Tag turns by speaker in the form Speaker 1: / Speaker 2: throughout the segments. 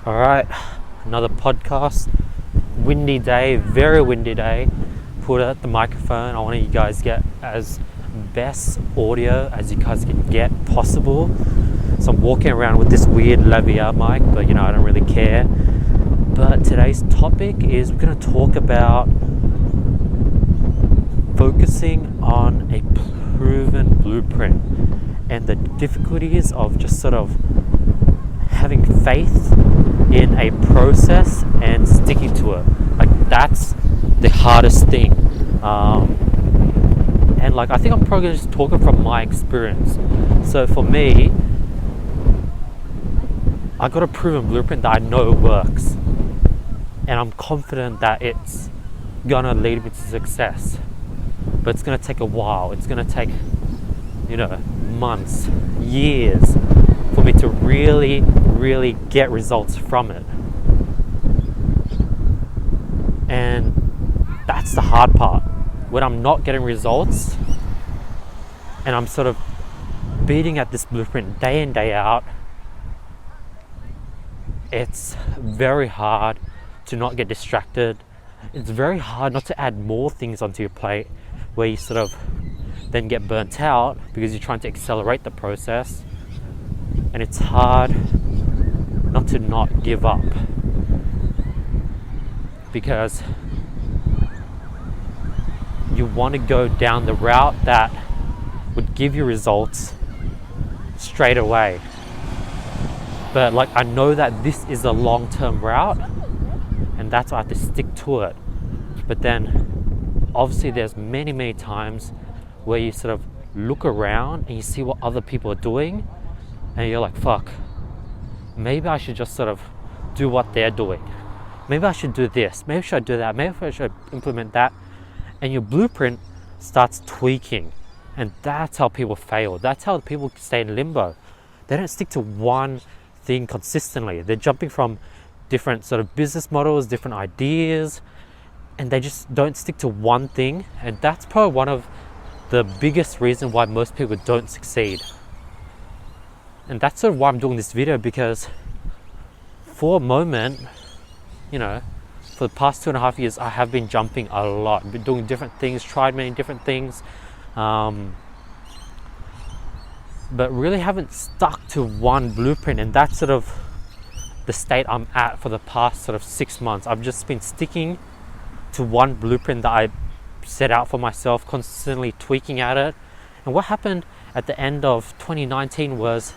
Speaker 1: All right, another podcast. Windy day, very windy day. Put out the microphone. I want you guys get as best audio as you guys can get possible. So I'm walking around with this weird lavalier mic, but I don't really care. But today's topic is we're going to talk about focusing on a proven blueprint and the difficulties of just sort of having faith in a process and sticking to it. Like, that's the hardest thing. And I think I'm probably just talking from my experience. So for me, I got a proven blueprint that I know works, and I'm confident that it's gonna lead me to success. But it's gonna take a while. It's gonna take months, years for me to really get results from it. And that's the hard part. When I'm not getting results and I'm sort of beating at this blueprint day in, day out, it's very hard to not get distracted. It's very hard not to add more things onto your plate where you sort of then get burnt out because you're trying to accelerate the process. And it's hard not to not give up, because you want to go down the route that would give you results straight away. But I know that this is a long-term route, and that's why I have to stick to it. But then obviously there's many times where you sort of look around and you see what other people are doing, and you're like, fuck, maybe I should just sort of do what they're doing. Maybe I should do this. Maybe I should do that. Maybe I should implement that. And your blueprint starts tweaking. And that's how people fail. That's how people stay in limbo. They don't stick to one thing consistently. They're jumping from different sort of business models, different ideas, and they just don't stick to one thing. And that's probably one of the biggest reasons why most people don't succeed. And that's sort of why I'm doing this video, because for a moment, for the past 2.5 years, I have been jumping a lot, been doing different things, tried many different things, but really haven't stuck to one blueprint. And that's sort of the state I'm at for the past sort of 6 months. I've just been sticking to one blueprint that I set out for myself, constantly tweaking at it. And what happened at the end of 2019 was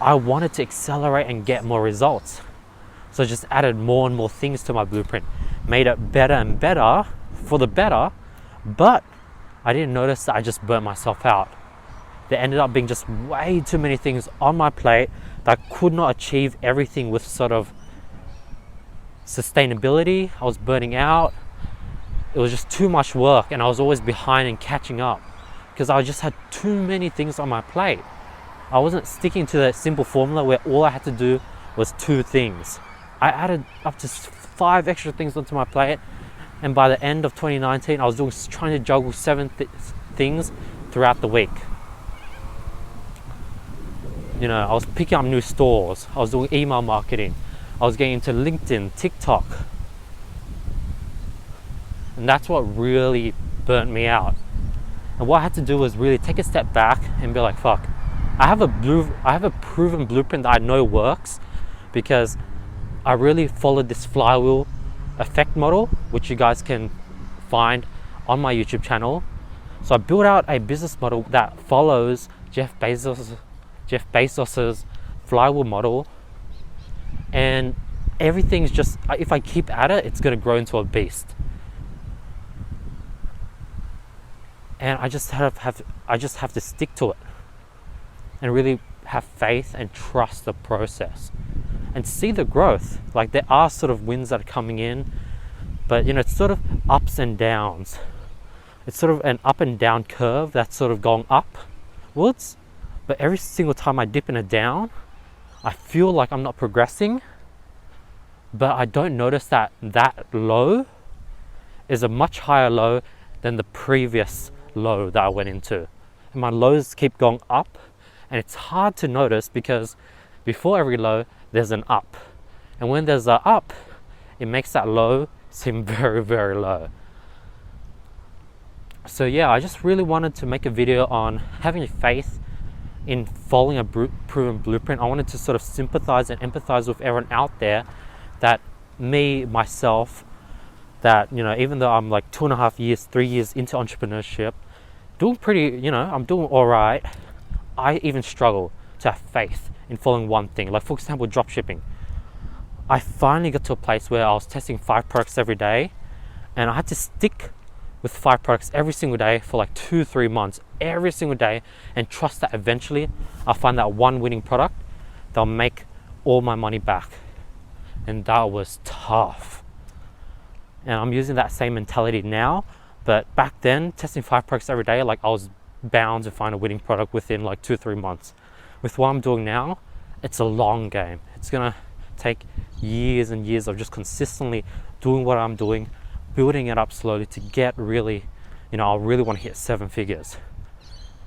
Speaker 1: I wanted to accelerate and get more results. So I just added more and more things to my blueprint, made it better and better for the better, but I didn't notice that I just burnt myself out. There ended up being just way too many things on my plate that I could not achieve everything with sort of sustainability. I was burning out. It was just too much work, and I was always behind and catching up because I just had too many things on my plate. I wasn't sticking to that simple formula where all I had to do was 2 things. I added up to 5 extra things onto my plate, and by the end of 2019, I was trying to juggle 7 things throughout the week. I was picking up new stores, I was doing email marketing, I was getting into LinkedIn, TikTok, and that's what really burnt me out. And what I had to do was really take a step back and be like, fuck, I have a proven blueprint that I know works, because I really followed this flywheel effect model, which you guys can find on my YouTube channel. So I built out a business model that follows Jeff Bezos's flywheel model, and everything's just, if I keep at it, it's going to grow into a beast. And I just have to stick to it and really have faith and trust the process and see the growth. There are sort of wins that are coming in, but it's sort of ups and downs. It's sort of an up and down curve that's sort of going upwards, but every single time I dip in a down, I feel like I'm not progressing, but I don't notice that low is a much higher low than the previous low that I went into. And my lows keep going up, and it's hard to notice because before every low there's an up, And when there's a up, it makes that low seem very, very low. So yeah, I just really wanted to make a video on having faith in following a proven blueprint. I wanted to sort of sympathize and empathize with everyone out there, that myself, that, you know, even though I'm like 2.5 years, 3 years into entrepreneurship, doing pretty, you know, I'm doing all right. I even struggle to have faith in following one thing. Like for example, dropshipping. I finally got to a place where I was testing 5 products every day, and I had to stick with 5 products every single day for like 2-3 months, every single day, and trust that eventually I'll find that one winning product that'll make all my money back. And that was tough. And I'm using that same mentality now, but back then, testing 5 products every day, like I was bound to find a winning product within like 2-3 months. With what I'm doing now, it's a long game. It's gonna take years and years of just consistently doing what I'm doing, building it up slowly to get really, you know, I really want to hit 7 figures.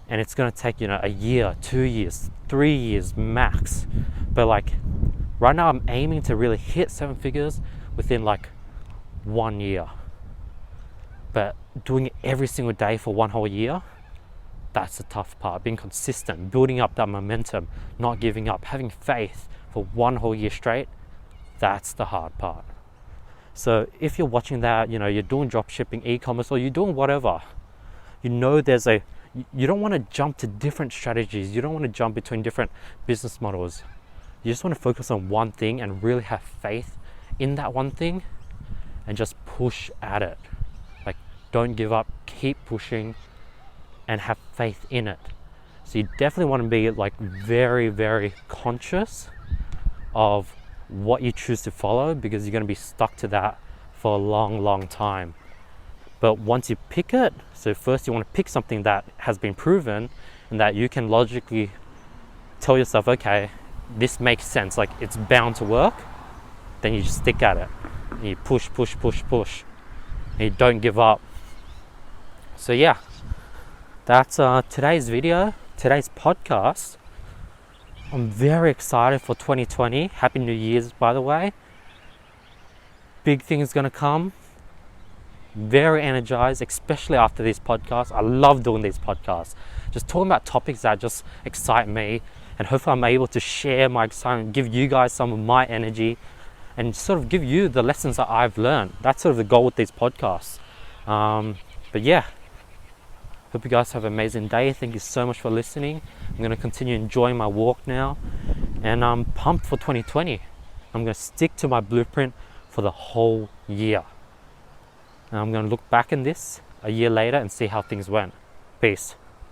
Speaker 1: And it's going to take, you know, a year, 2 years, 3 years max. But like right now I'm aiming to really hit 7 figures within like 1 year. But doing it every single day for 1 whole year, that's the tough part. Being consistent, building up that momentum, not giving up, having faith for 1 whole year straight, that's the hard part. So if you're watching that, you know, you're doing dropshipping, e-commerce, or you're doing whatever, you know you don't want to jump to different strategies. You don't want to jump between different business models. You just want to focus on one thing and really have faith in that one thing and just push at it. Like, don't give up, keep pushing and have faith in it. So you definitely want to be like very, very conscious of what you choose to follow, because you're going to be stuck to that for a long, long time. But once you pick it, so first you want to pick something that has been proven and that you can logically tell yourself, okay, this makes sense, like it's bound to work, then you just stick at it. And you push, and you don't give up. So yeah, that's today's video, today's podcast. I'm very excited for 2020. Happy New Year's, by the way. Big things gonna come. Very energized, especially after these podcasts. I love doing these podcasts. Just talking about topics that just excite me, and hopefully I'm able to share my excitement, give you guys some of my energy, and sort of give you the lessons that I've learned. That's sort of the goal with these podcasts. But yeah, hope you guys have an amazing day. Thank you so much for listening. I'm going to continue enjoying my walk now, and I'm pumped for 2020. I'm going to stick to my blueprint for the whole year. And I'm going to look back in this a year later and see how things went. Peace.